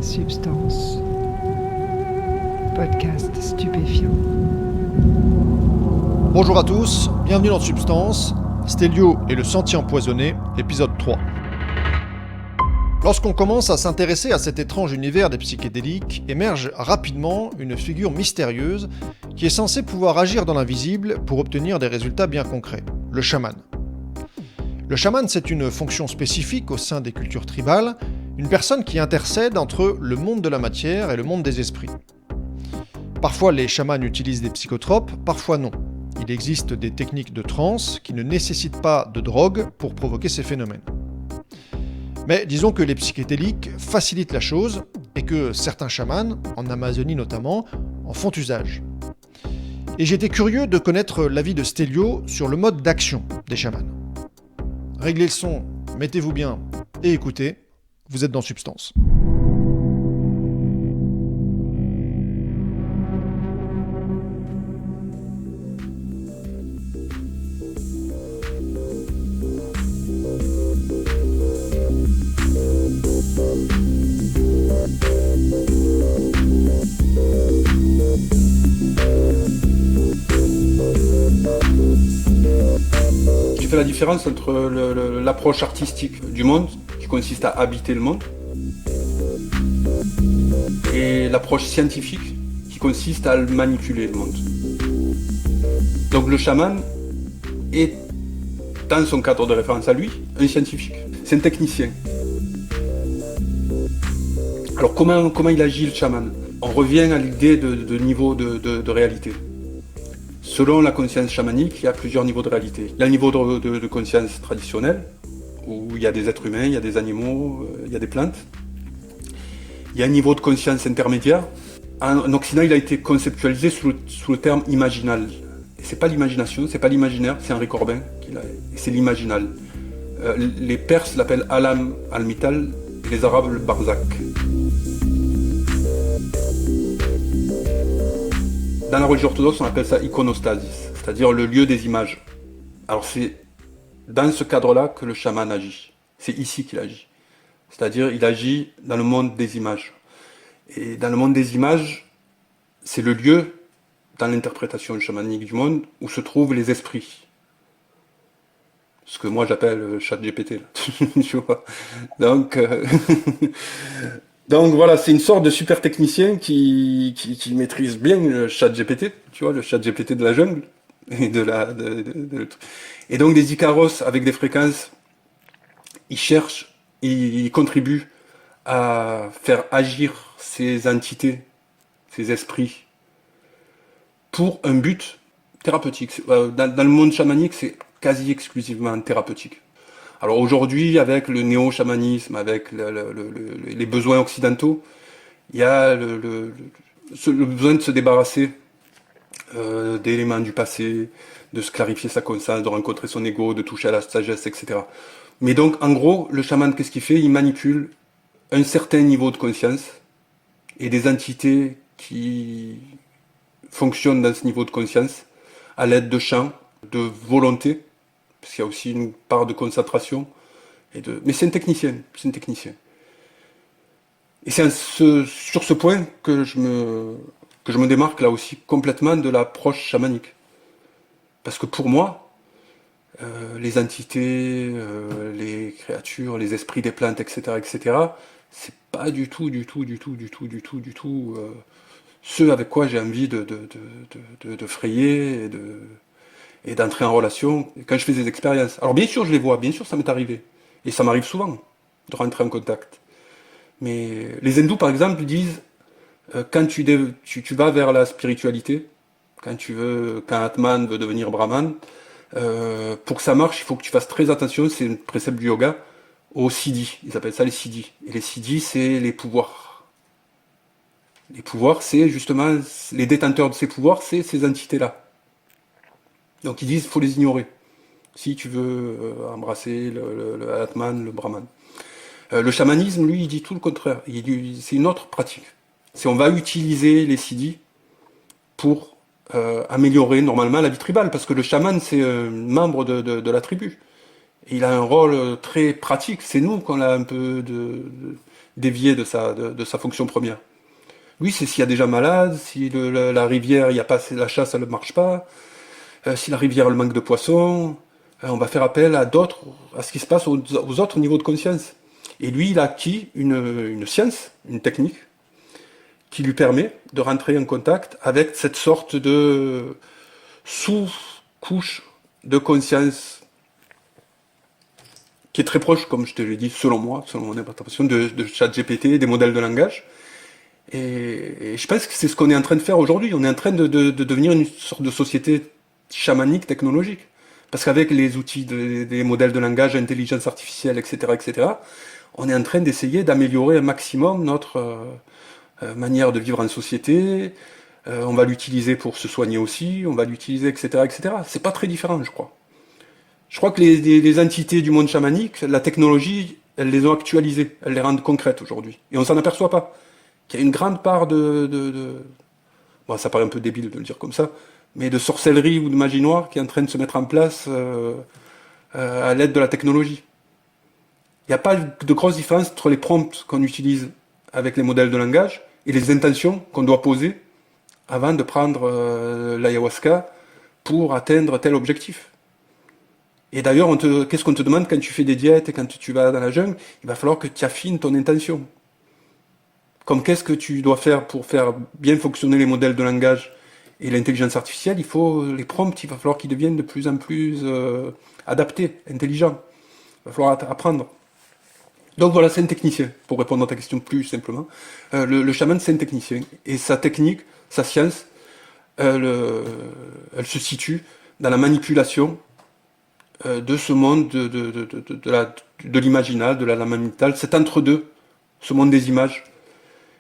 Substance. Podcast stupéfiant. Bonjour à tous, bienvenue dans Substance, Stélio et le sentier empoisonné, épisode 3. Lorsqu'on commence à s'intéresser à cet étrange univers des psychédéliques, émerge rapidement une figure mystérieuse qui est censée pouvoir agir dans l'invisible pour obtenir des résultats bien concrets, le chaman. Le chaman, c'est une fonction spécifique au sein des cultures tribales, une personne qui intercède entre le monde de la matière et le monde des esprits. Parfois, les chamans utilisent des psychotropes, parfois non. Il existe des techniques de transe qui ne nécessitent pas de drogue pour provoquer ces phénomènes. Mais disons que les psychédéliques facilitent la chose et que certains chamans, en Amazonie notamment, en font usage. Et j'étais curieux de connaître l'avis de Stélio sur le mode d'action des chamans. Réglez le son, mettez-vous bien et écoutez, vous êtes dans Substance. Je fais la différence entre l'approche artistique du monde, qui consiste à habiter le monde, et l'approche scientifique, qui consiste à manipuler le monde. Donc le chaman est, dans son cadre de référence à lui, un scientifique. C'est un technicien. Alors comment il agit le chaman ? On revient à l'idée de niveau de réalité. Selon la conscience chamanique, il y a plusieurs niveaux de réalité. Il y a le niveau de conscience traditionnelle, où il y a des êtres humains, il y a des animaux, il y a des plantes. Il y a un niveau de conscience intermédiaire. En Occident, il a été conceptualisé sous le terme imaginal. Et c'est pas l'imagination, c'est pas l'imaginaire, c'est Henri Corbin, c'est l'imaginal. Les Perses l'appellent Alam al-Mital, et les Arabes le Barzak. Dans la religion orthodoxe, on appelle ça iconostasis, c'est-à-dire le lieu des images. Alors c'est dans ce cadre-là que le chaman agit. C'est ici qu'il agit. C'est-à-dire il agit dans le monde des images. Et dans le monde des images, c'est le lieu, dans l'interprétation chamanique du monde, où se trouvent les esprits. Ce que moi j'appelle ChatGPT. Tu vois. Donc voilà, c'est une sorte de super technicien qui maîtrise bien le ChatGPT, tu vois, le ChatGPT de la jungle. Et donc des Icaros avec des fréquences, ils cherchent, ils contribuent à faire agir ces entités, ces esprits, pour un but thérapeutique. Dans le monde chamanique, c'est quasi exclusivement thérapeutique. Alors aujourd'hui, avec le néo-chamanisme, avec les besoins occidentaux, il y a le besoin de se débarrasser d'éléments du passé, de se clarifier sa conscience, de rencontrer son ego, de toucher à la sagesse, etc. Mais donc, en gros, le chaman, qu'est-ce qu'il fait ? Il manipule un certain niveau de conscience et des entités qui fonctionnent dans ce niveau de conscience à l'aide de chants, de volonté, parce qu'il y a aussi une part de concentration. Mais c'est un technicien. Et c'est sur ce point que je me démarque là aussi complètement de l'approche chamanique. Parce que pour moi, les entités, les créatures, les esprits des plantes, etc., c'est pas du tout ceux avec quoi j'ai envie de frayer et d'entrer en relation quand je fais des expériences. Alors bien sûr je les vois, bien sûr ça m'est arrivé. Et ça m'arrive souvent de rentrer en contact. Mais les hindous par exemple disent, quand tu vas vers la spiritualité, quand Atman veut devenir Brahman, pour que ça marche, il faut que tu fasses très attention, c'est un précepte du yoga, aux siddhis. Ils appellent ça les siddhis. Et les siddhis, c'est les pouvoirs. Les pouvoirs, c'est justement, les détenteurs de ces pouvoirs, c'est ces entités-là. Donc ils disent qu'il faut les ignorer, si tu veux embrasser le Atman, le Brahman. Le chamanisme, lui, il dit tout le contraire. C'est une autre pratique. On va utiliser les siddhis pour améliorer normalement la vie tribale, parce que le chaman, c'est un membre de la tribu. Et il a un rôle très pratique. C'est nous qu'on a un peu dévier de sa fonction première. Lui, c'est s'il y a des gens malades, si la rivière, il y a pas assez, la chasse, elle ne marche pas, si la rivière, elle manque de poissons, on va faire appel à d'autres, à ce qui se passe aux autres niveaux de conscience. Et lui, il a acquis une science, une technique, qui lui permet de rentrer en contact avec cette sorte de sous-couche de conscience qui est très proche, comme je te l'ai dit, selon moi, selon mon interprétation, de ChatGPT, des modèles de langage. Et je pense que c'est ce qu'on est en train de faire aujourd'hui. On est en train de devenir une sorte de société chamanique, technologique. Parce qu'avec les outils des modèles de langage, intelligence artificielle, etc., on est en train d'essayer d'améliorer un maximum notre manière de vivre en société. On va l'utiliser pour se soigner aussi, on va l'utiliser, etc. C'est pas très différent, je crois. Je crois que les entités du monde chamanique, la technologie, elles les ont actualisées, elles les rendent concrètes aujourd'hui. Et on s'en aperçoit pas. Qu'il y a une grande part bon, ça paraît un peu débile de le dire comme ça, mais de sorcellerie ou de magie noire qui est en train de se mettre en place à l'aide de la technologie. Il n'y a pas de grosse différence entre les prompts qu'on utilise avec les modèles de langage et les intentions qu'on doit poser avant de prendre l'ayahuasca pour atteindre tel objectif. Et d'ailleurs, qu'est-ce qu'on te demande quand tu fais des diètes et quand tu vas dans la jungle? Il va falloir que tu affines ton intention. Comme qu'est-ce que tu dois faire pour faire bien fonctionner les modèles de langage et l'intelligence artificielle, les prompts, il va falloir qu'ils deviennent de plus en plus adaptés, intelligents. Il va falloir apprendre. Donc voilà, c'est un technicien, pour répondre à ta question plus simplement. Le chaman, c'est un technicien. Et sa technique, sa science, elle se situe dans la manipulation de ce monde de l'imaginal, de la lame mentale, cet entre-deux, ce monde des images,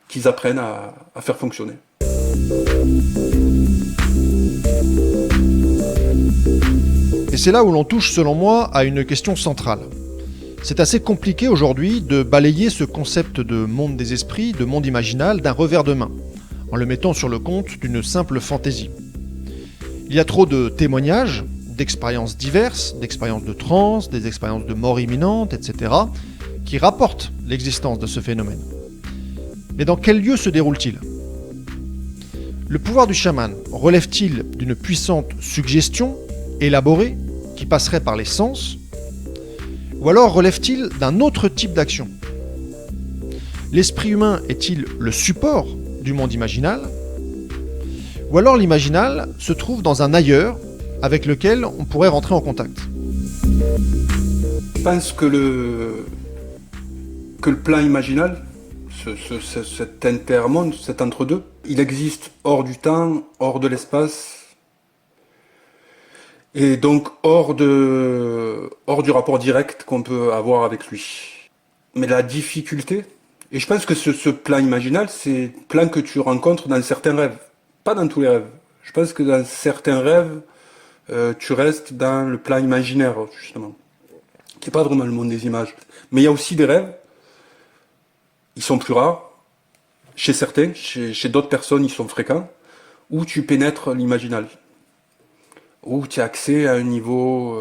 qu'ils apprennent à faire fonctionner. Et c'est là où l'on touche, selon moi, à une question centrale. C'est assez compliqué aujourd'hui de balayer ce concept de monde des esprits, de monde imaginal, d'un revers de main, en le mettant sur le compte d'une simple fantaisie. Il y a trop de témoignages, d'expériences diverses, d'expériences de transe, des expériences de mort imminente, etc., qui rapportent l'existence de ce phénomène. Mais dans quel lieu se déroule-t-il ? Le pouvoir du chaman relève-t-il d'une puissante suggestion, élaborée, qui passerait par les sens ? Ou alors relève-t-il d'un autre type d'action ? L'esprit humain est-il le support du monde imaginal ? Ou alors l'imaginal se trouve dans un ailleurs avec lequel on pourrait rentrer en contact ? Je pense que le plan imaginal, cet intermonde, cet entre-deux, il existe hors du temps, hors de l'espace, et donc hors du rapport direct qu'on peut avoir avec lui. Mais la difficulté, et je pense que ce plan imaginal, c'est le plan que tu rencontres dans certains rêves, pas dans tous les rêves. Je pense que dans certains rêves, tu restes dans le plan imaginaire, justement, qui n'est pas vraiment le monde des images. Mais il y a aussi des rêves, ils sont plus rares, chez certains, chez d'autres personnes, ils sont fréquents, où tu pénètres l'imaginal, où tu as accès à un niveau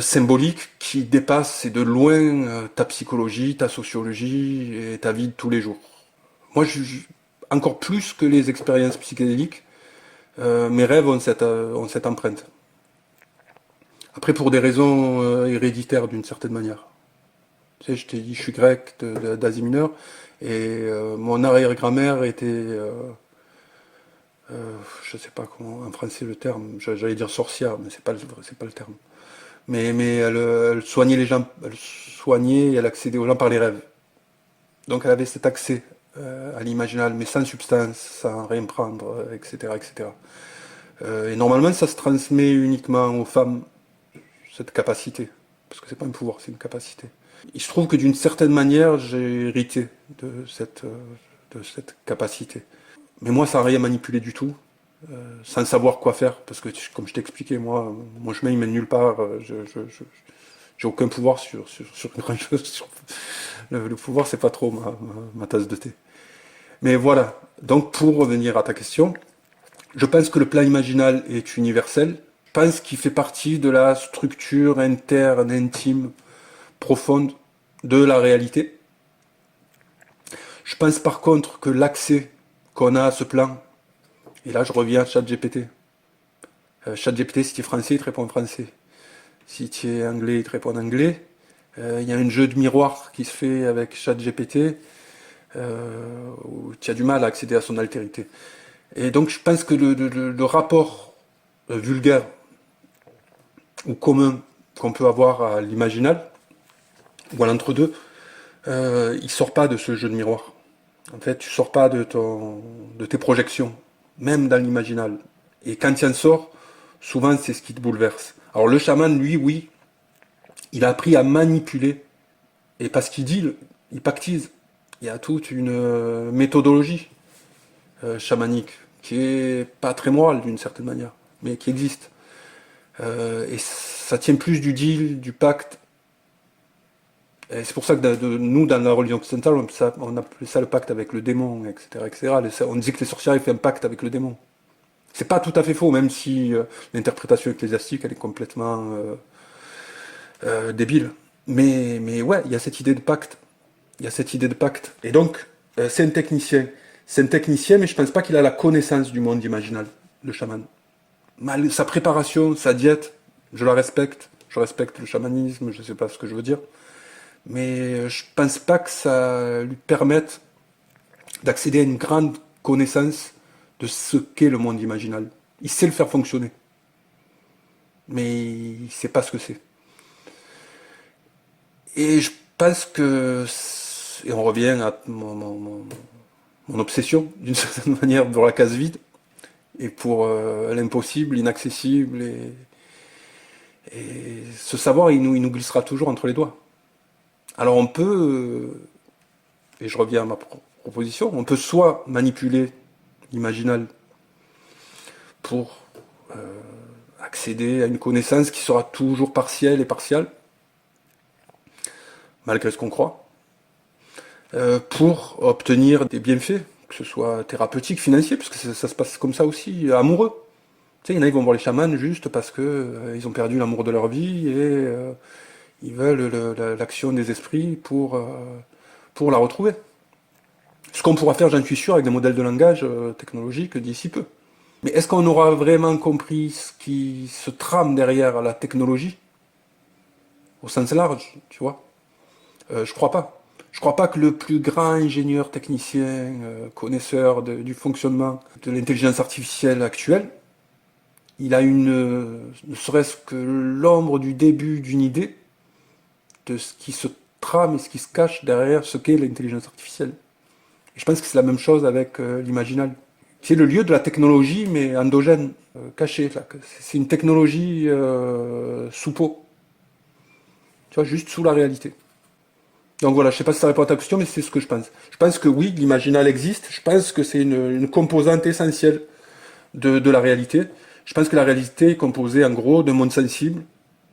symbolique qui dépasse et de loin ta psychologie, ta sociologie et ta vie de tous les jours. Moi, encore plus que les expériences psychédéliques, mes rêves ont cette empreinte. Après, pour des raisons héréditaires d'une certaine manière. Tu sais, je t'ai dit, je suis grec d'Asie mineure, et mon arrière-grand-mère était, je sais pas comment, en français le terme, j'allais dire sorcière, mais c'est pas le terme. Mais elle soignait les gens, elle soignait et elle accédait aux gens par les rêves. Donc elle avait cet accès à l'imaginal, mais sans substance, sans rien prendre, etc., etc. Et normalement, ça se transmet uniquement aux femmes, cette capacité, parce que c'est pas un pouvoir, c'est une capacité. Il se trouve que d'une certaine manière, j'ai hérité de cette capacité. Mais moi, sans rien manipuler du tout, sans savoir quoi faire, parce que comme je t'ai expliqué, moi, mon chemin il mène nulle part. J'ai aucun pouvoir sur grand chose. Le pouvoir, c'est pas trop ma tasse de thé. Mais voilà. Donc, pour revenir à ta question, je pense que le plan imaginal est universel. Je pense qu'il fait partie de la structure interne, intime, profonde de la réalité. Je pense par contre que l'accès qu'on a à ce plan, et là je reviens à ChatGPT. ChatGPT, si tu es français, il te répond en français. Si tu es anglais, il te répond en anglais. Il y a un jeu de miroir qui se fait avec ChatGPT où tu as du mal à accéder à son altérité. Et donc je pense que le rapport vulgaire ou commun qu'on peut avoir à l'imaginal, ou à l'entre-deux, il sort pas de ce jeu de miroir. En fait, tu sors pas de tes projections, même dans l'imaginal. Et quand tu en sors, souvent c'est ce qui te bouleverse. Alors le chaman, lui, oui, il a appris à manipuler, et parce qu'il dit, il pactise. Il y a toute une méthodologie chamanique qui est pas très morale d'une certaine manière, mais qui existe. Et ça tient plus du deal, du pacte. Et c'est pour ça que nous, dans la religion occidentale, on appelait ça le pacte avec le démon, etc., etc. On disait que les sorcières avaient fait un pacte avec le démon. C'est pas tout à fait faux, même si l'interprétation ecclésiastique, elle est complètement débile. Mais ouais, il y a cette idée de pacte. Il y a cette idée de pacte. Et donc, c'est un technicien. C'est un technicien, mais je pense pas qu'il a la connaissance du monde imaginal, le chaman. Sa préparation, sa diète, je la respecte. Je respecte le chamanisme, je sais pas ce que je veux dire. Mais je pense pas que ça lui permette d'accéder à une grande connaissance de ce qu'est le monde imaginal. Il sait le faire fonctionner. Mais il sait pas ce que c'est. Et je pense que... Et on revient à mon obsession, d'une certaine manière, pour la case vide, et pour l'impossible, l'inaccessible, et ce savoir, il nous glissera toujours entre les doigts. Alors on peut, et je reviens à ma proposition, on peut soit manipuler l'imaginal pour accéder à une connaissance qui sera toujours partielle et partiale, malgré ce qu'on croit, pour obtenir des bienfaits, que ce soit thérapeutiques, financiers, parce que ça se passe comme ça aussi, amoureux. Tu sais, il y en a qui vont voir les chamans juste parce que ils ont perdu l'amour de leur vie et ils veulent l'action des esprits pour la retrouver. Ce qu'on pourra faire, j'en suis sûr, avec des modèles de langage technologiques d'ici peu. Mais est-ce qu'on aura vraiment compris ce qui se trame derrière la technologie, au sens large, tu vois? Je crois pas. Je crois pas que le plus grand ingénieur technicien, connaisseur du fonctionnement de l'intelligence artificielle actuelle, il a ne serait-ce que l'ombre du début d'une idée de ce qui se trame et ce qui se cache derrière ce qu'est l'intelligence artificielle. Et je pense que c'est la même chose avec l'imaginal. C'est le lieu de la technologie, mais endogène, caché. C'est une technologie sous peau. Tu vois, juste sous la réalité. Donc voilà, je sais pas si ça répond à ta question, mais c'est ce que je pense. Je pense que oui, l'imaginal existe. Je pense que c'est une composante essentielle de la réalité. Je pense que la réalité est composée en gros d'un monde sensible,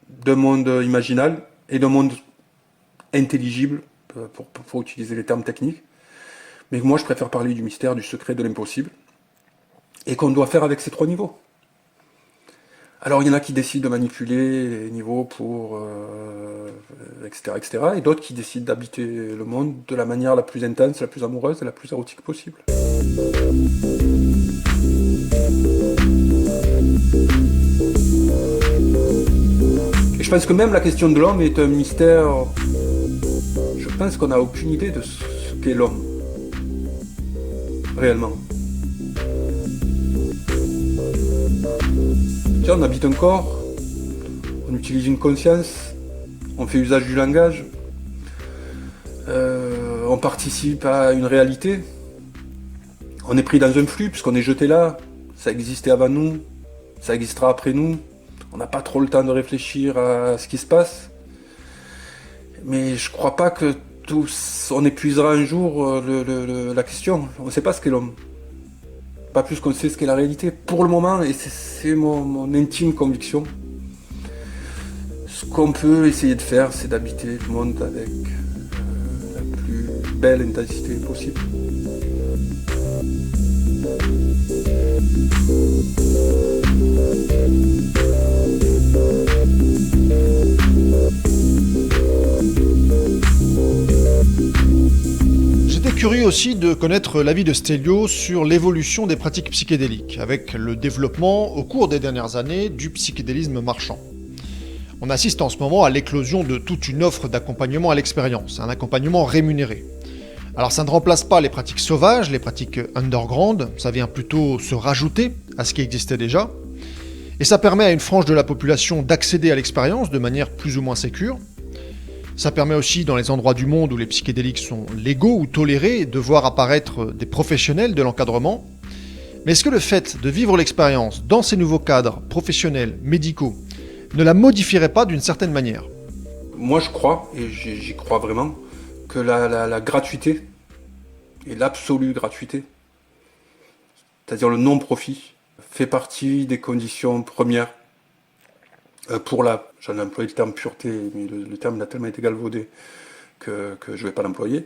d'un monde imaginal et d'un monde intelligible, pour utiliser les termes techniques. Mais moi, je préfère parler du mystère, du secret, de l'impossible, et qu'on doit faire avec ces trois niveaux. Alors, il y en a qui décident de manipuler les niveaux pour... etc., etc., et d'autres qui décident d'habiter le monde de la manière la plus intense, la plus amoureuse et la plus érotique possible. Et je pense que même la question de l'homme est un mystère. Je pense qu'on n'a aucune idée de ce qu'est l'homme. Réellement. Tiens, on habite un corps, on utilise une conscience, on fait usage du langage, on participe à une réalité, on est pris dans un flux puisqu'on est jeté là, ça existait avant nous, ça existera après nous, on n'a pas trop le temps de réfléchir à ce qui se passe, mais je crois pas que on épuisera un jour la question, on ne sait pas ce qu'est l'homme. Pas plus qu'on sait ce qu'est la réalité. Pour le moment, et c'est mon intime conviction, ce qu'on peut essayer de faire, c'est d'habiter le monde avec la plus belle intensité possible. J'étais curieux aussi de connaître l'avis de Stélio sur l'évolution des pratiques psychédéliques, avec le développement au cours des dernières années du psychédélisme marchand. On assiste en ce moment à l'éclosion de toute une offre d'accompagnement à l'expérience, un accompagnement rémunéré. Alors ça ne remplace pas les pratiques sauvages, les pratiques underground, ça vient plutôt se rajouter à ce qui existait déjà, et ça permet à une frange de la population d'accéder à l'expérience de manière plus ou moins sécure. Ça permet aussi, dans les endroits du monde où les psychédéliques sont légaux ou tolérés, de voir apparaître des professionnels de l'encadrement. Mais est-ce que le fait de vivre l'expérience dans ces nouveaux cadres professionnels, médicaux, ne la modifierait pas d'une certaine manière? Moi, je crois, et j'y crois vraiment, que la gratuité, et l'absolue gratuité, c'est-à-dire le non-profit, fait partie des conditions premières pour j'en ai employé le terme pureté, mais le terme a tellement été galvaudé que je ne vais pas l'employer,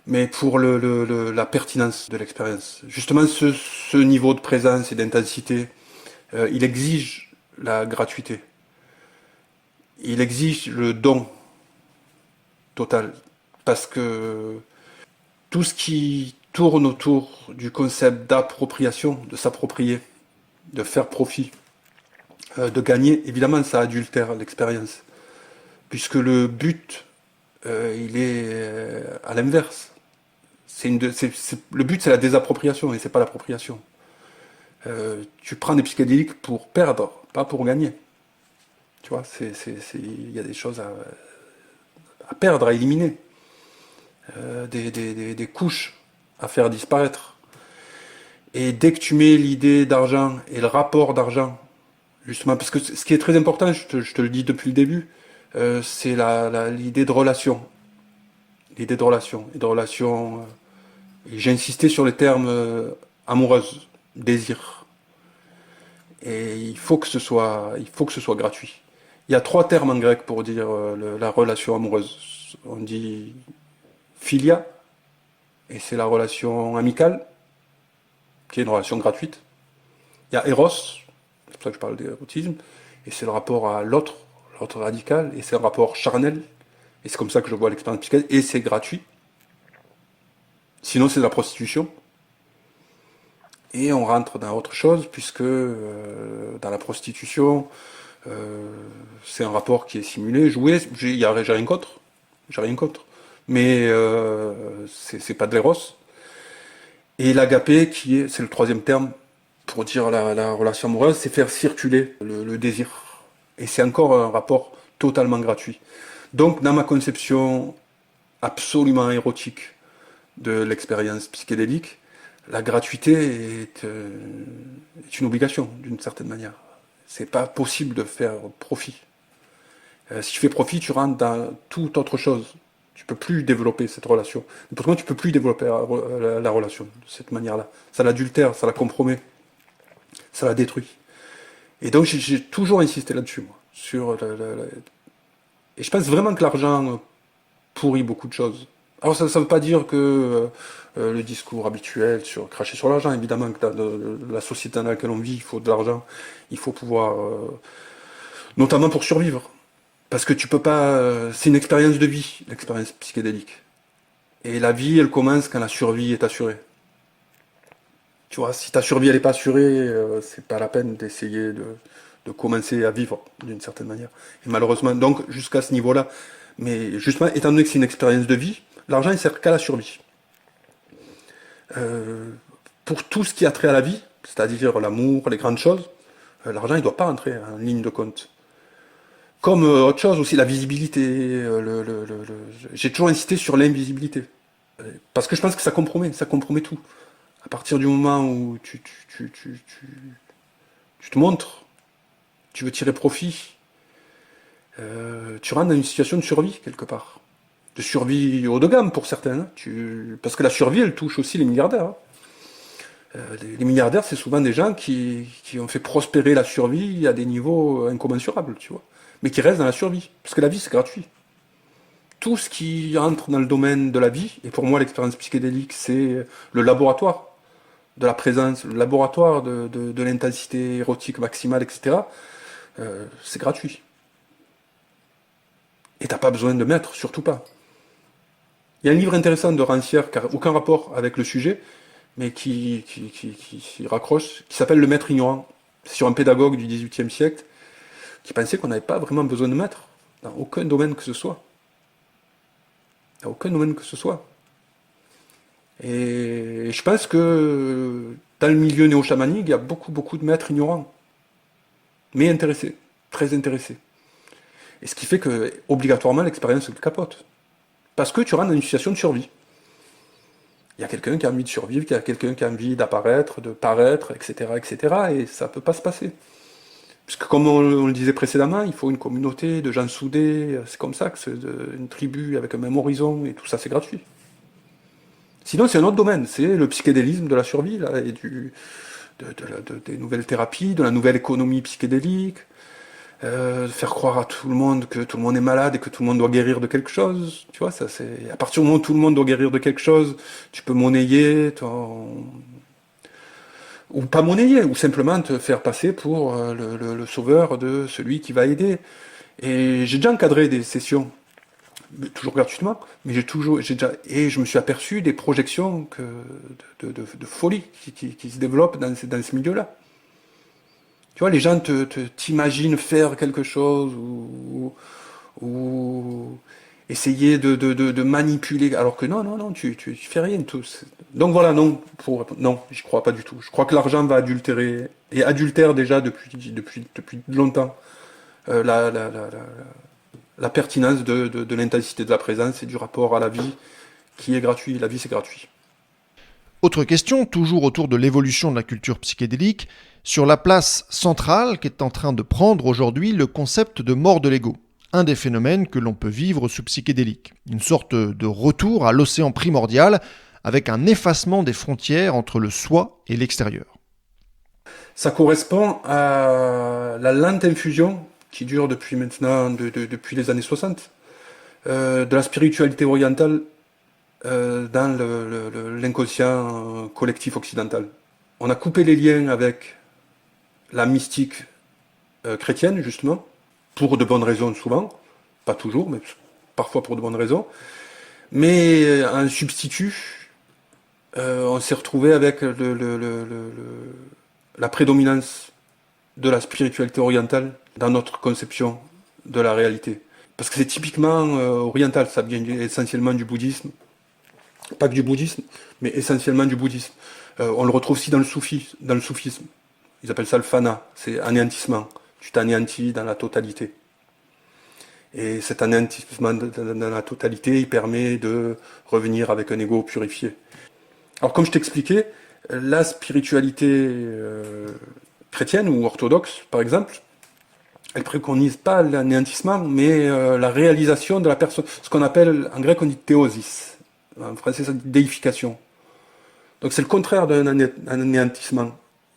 mais pour la pertinence de l'expérience. Justement, ce niveau de présence et d'intensité, il exige la gratuité. Il exige le don total. Parce que tout ce qui tourne autour du concept d'appropriation, de s'approprier, de faire profit, de gagner, évidemment ça adultère l'expérience. Puisque le but, il est à l'inverse. Le but c'est la désappropriation et c'est pas l'appropriation. Tu prends des psychédéliques pour perdre, pas pour gagner. Tu vois, il y a des choses à perdre, à éliminer. Des couches à faire disparaître. Et dès que tu mets l'idée d'argent et le rapport d'argent, justement, parce que ce qui est très important, je te le dis depuis le début, c'est l'idée de relation. L'idée de relation. Et de relation, et j'ai insisté sur les termes amoureuse, désir. Et il faut que ce soit gratuit. Il y a 3 termes en grec pour dire la relation amoureuse. On dit philia, et c'est la relation amicale, qui est une relation gratuite. Il y a eros, c'est pour ça que je parle d'érotisme, et c'est le rapport à l'autre radical, et c'est un rapport charnel, et c'est comme ça que je vois l'expérience psychédélique, et c'est gratuit. Sinon c'est de la prostitution. Et on rentre dans autre chose, puisque dans la prostitution, c'est un rapport qui est simulé, joué, j'ai rien contre, mais c'est pas de l'éros. Et l'agapé, c'est le 3e terme pour dire la relation amoureuse, c'est faire circuler le désir. Et c'est encore un rapport totalement gratuit. Donc, dans ma conception absolument érotique de l'expérience psychédélique, la gratuité est une obligation, d'une certaine manière. C'est pas possible de faire profit. Si tu fais profit, tu rentres dans toute autre chose. Tu peux plus développer cette relation. Et pourtant, tu peux plus développer la relation de cette manière-là. Ça l'adultère, ça la compromet, ça la détruit. Et donc, j'ai toujours insisté là-dessus, moi. Et je pense vraiment que l'argent pourrit beaucoup de choses. Alors, ça ne veut pas dire que le discours habituel sur cracher sur l'argent, évidemment, que dans la société dans laquelle on vit, il faut de l'argent, il faut pouvoir, notamment pour survivre. Parce que tu peux pas. C'est une expérience de vie, l'expérience psychédélique. Et la vie, elle commence quand la survie est assurée. Tu vois, si ta survie elle est pas assurée, c'est pas la peine d'essayer de commencer à vivre d'une certaine manière. Et malheureusement, donc jusqu'à ce niveau-là, mais justement, étant donné que c'est une expérience de vie, l'argent il sert qu'à la survie. Pour tout ce qui a trait à la vie, c'est-à-dire l'amour, les grandes choses, l'argent il doit pas entrer en ligne de compte. Comme autre chose aussi, la visibilité. J'ai toujours insisté sur l'invisibilité. Parce que je pense que ça compromet tout. À partir du moment où tu te montres, tu veux tirer profit, tu rentres dans une situation de survie, quelque part. De survie haut de gamme pour certains. Hein. Parce que la survie, elle touche aussi les milliardaires. Hein. Les milliardaires, c'est souvent des gens qui ont fait prospérer la survie à des niveaux incommensurables, tu vois. Mais qui restent dans la survie. Parce que la vie, c'est gratuit. Tout ce qui entre dans le domaine de la vie, et pour moi, l'expérience psychédélique, c'est le laboratoire de la présence, le laboratoire de l'intensité érotique maximale, etc., c'est gratuit. Et t'as pas besoin de maître, surtout pas. Il y a un livre intéressant de Rancière, qui n'a aucun rapport avec le sujet, mais qui raccroche, qui s'appelle Le Maître ignorant. C'est sur un pédagogue du XVIIIe siècle qui pensait qu'on n'avait pas vraiment besoin de maître dans aucun domaine que ce soit. Dans aucun domaine que ce soit. Et je pense que dans le milieu néo-chamanique, il y a beaucoup de maîtres ignorants, mais intéressés, très intéressés. Et ce qui fait que, obligatoirement, l'expérience elle capote. Parce que tu rentres dans une situation de survie. Il y a quelqu'un qui a envie de survivre, il y a quelqu'un qui a envie d'apparaître, de paraître, etc., etc., et ça ne peut pas se passer. Puisque comme on le disait précédemment, il faut une communauté de gens soudés, c'est comme ça que c'est une tribu avec un même horizon, et tout ça c'est gratuit. Sinon c'est un autre domaine, c'est le psychédélisme de la survie, là, et des nouvelles thérapies, de la nouvelle économie psychédélique, faire croire à tout le monde que tout le monde est malade et que tout le monde doit guérir de quelque chose. Tu vois, ça c'est à partir du moment où tout le monde doit guérir de quelque chose, tu peux monnayer ou pas monnayer, ou simplement te faire passer pour le sauveur de celui qui va aider. Et j'ai déjà encadré des sessions, toujours gratuitement, mais et je me suis aperçu des projections de folie qui se développent dans ce milieu-là. Tu vois, les gens t'imaginent faire quelque chose ou essayer de manipuler, alors que non, tu fais rien. Donc voilà, non, j'y crois pas du tout. Je crois que l'argent va adultérer, et adultère déjà depuis longtemps, la pertinence de l'intensité de la présence et du rapport à la vie qui est gratuit. La vie, c'est gratuit. Autre question, toujours autour de l'évolution de la culture psychédélique, sur la place centrale qu'est en train de prendre aujourd'hui le concept de mort de l'ego, un des phénomènes que l'on peut vivre sous psychédélique, une sorte de retour à l'océan primordial avec un effacement des frontières entre le soi et l'extérieur. Ça correspond à la lente infusion qui dure depuis maintenant, depuis les années 60, de la spiritualité orientale dans l'inconscient collectif occidental. On a coupé les liens avec la mystique chrétienne, justement, pour de bonnes raisons souvent, pas toujours, mais parfois pour de bonnes raisons. Mais en substitut, on s'est retrouvé avec la prédominance de la spiritualité orientale dans notre conception de la réalité. Parce que c'est typiquement oriental, ça vient essentiellement du bouddhisme. Pas que du bouddhisme, mais essentiellement du bouddhisme. On le retrouve aussi dans le soufisme. Ils appellent ça le fana, c'est anéantissement. Tu t'anéantis dans la totalité. Et cet anéantissement dans la totalité, il permet de revenir avec un ego purifié. Alors comme je t'expliquais, la spiritualité chrétienne ou orthodoxe, par exemple, elle préconise pas l'anéantissement, mais la réalisation de la personne. Ce qu'on appelle, en grec on dit théosis. En français ça dit déification. Donc c'est le contraire d'un anéantissement.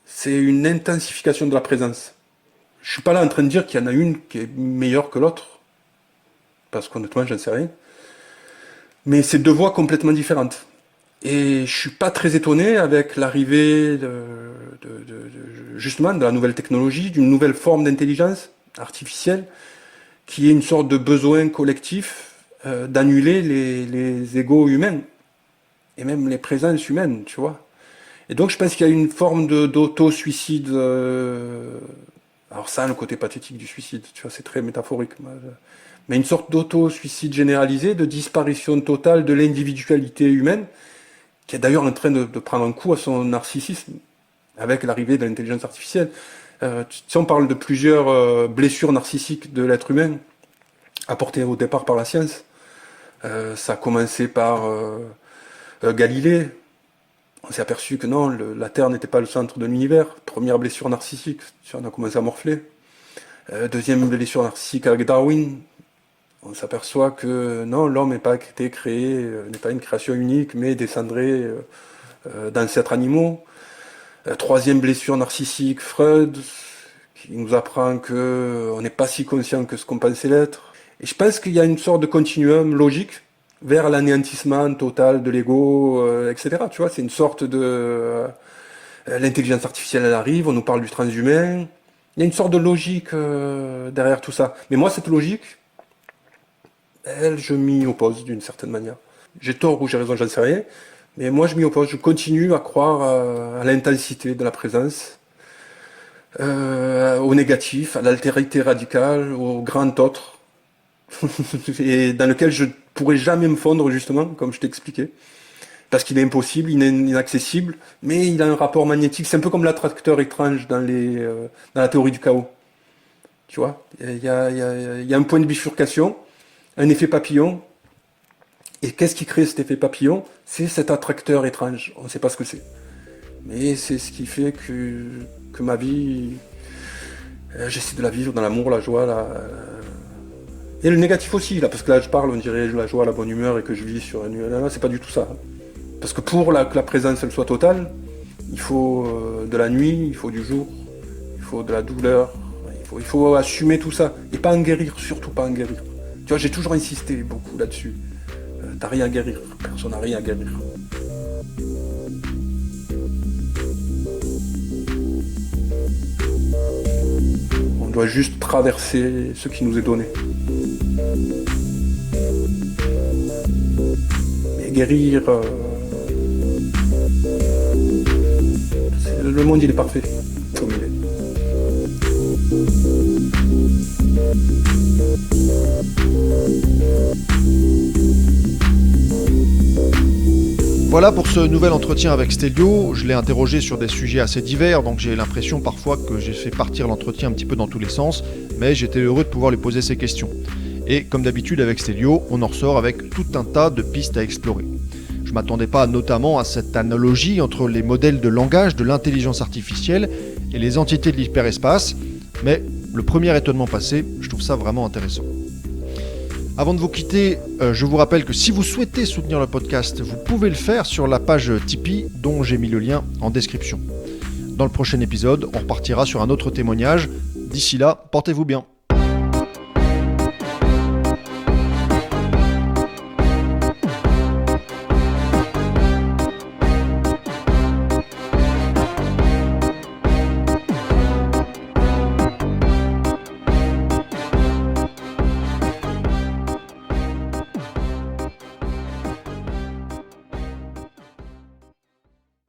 C'est une intensification de la présence. Je suis pas là en train de dire qu'il y en a une qui est meilleure que l'autre, parce qu'honnêtement j'en sais rien. Mais c'est deux voies complètement différentes. Et je suis pas très étonné avec l'arrivée justement de la nouvelle technologie, d'une nouvelle forme d'intelligence artificielle, qui est une sorte de besoin collectif d'annuler les égos humains, et même les présences humaines, tu vois. Et donc je pense qu'il y a une forme d'auto-suicide, alors ça, le côté pathétique du suicide, tu vois, c'est très métaphorique, mais une sorte d'auto-suicide généralisé, de disparition totale de l'individualité humaine, qui est d'ailleurs en train de prendre un coup à son narcissisme, avec l'arrivée de l'intelligence artificielle. Si on parle de plusieurs blessures narcissiques de l'être humain, apportées au départ par la science, ça a commencé par Galilée. On s'est aperçu que non, la Terre n'était pas le centre de l'univers. Première blessure narcissique, on a commencé à morfler. Deuxième blessure narcissique avec Darwin. On s'aperçoit que non, l'homme n'est pas été créé, n'est pas une création unique, mais descendrait d'ancêtres animaux. Troisième blessure narcissique, Freud, qui nous apprend qu'on n'est pas si conscient que ce qu'on pensait l'être. Et je pense qu'il y a une sorte de continuum logique vers l'anéantissement total de l'ego, etc. Tu vois, c'est une sorte de... l'intelligence artificielle, elle arrive, on nous parle du transhumain. Il y a une sorte de logique derrière tout ça. Mais moi, cette logique, je m'y oppose d'une certaine manière. J'ai tort ou j'ai raison, j'en sais rien. Mais moi, je m'y oppose. Je continue à croire à l'intensité de la présence, au négatif, à l'altérité radicale, au grand autre, et dans lequel je pourrais jamais me fondre, justement, comme je t'ai expliqué. Parce qu'il est impossible, il est inaccessible, mais il a un rapport magnétique. C'est un peu comme l'attracteur étrange dans la théorie du chaos. Tu vois, il y a un point de bifurcation, un effet papillon. Et qu'est-ce qui crée cet effet papillon? C'est cet attracteur étrange. On ne sait pas ce que c'est. Mais c'est ce qui fait que ma vie, j'essaie de la vivre dans l'amour, la joie, et le négatif aussi, là, parce que là je parle, on dirait la joie, la bonne humeur et que je vis sur un nuage. Là, c'est pas du tout ça. Parce que pour que la présence elle soit totale, il faut de la nuit, il faut du jour, il faut de la douleur, il faut assumer tout ça. Et pas en guérir, surtout pas en guérir. Tu vois, j'ai toujours insisté beaucoup là-dessus. T'as rien à guérir, personne n'a rien à guérir. On doit juste traverser ce qui nous est donné. Mais guérir... le monde il est parfait, comme il est. Voilà pour ce nouvel entretien avec Stélio. Je l'ai interrogé sur des sujets assez divers, donc j'ai l'impression parfois que j'ai fait partir l'entretien un petit peu dans tous les sens, mais j'étais heureux de pouvoir lui poser ces questions. Et comme d'habitude avec Stélio, on en ressort avec tout un tas de pistes à explorer. Je ne m'attendais pas notamment à cette analogie entre les modèles de langage de l'intelligence artificielle et les entités de l'hyperespace, mais le premier étonnement passé, je trouve ça vraiment intéressant. Avant de vous quitter, je vous rappelle que si vous souhaitez soutenir le podcast, vous pouvez le faire sur la page Tipeee dont j'ai mis le lien en description. Dans le prochain épisode, on repartira sur un autre témoignage. D'ici là, portez-vous bien.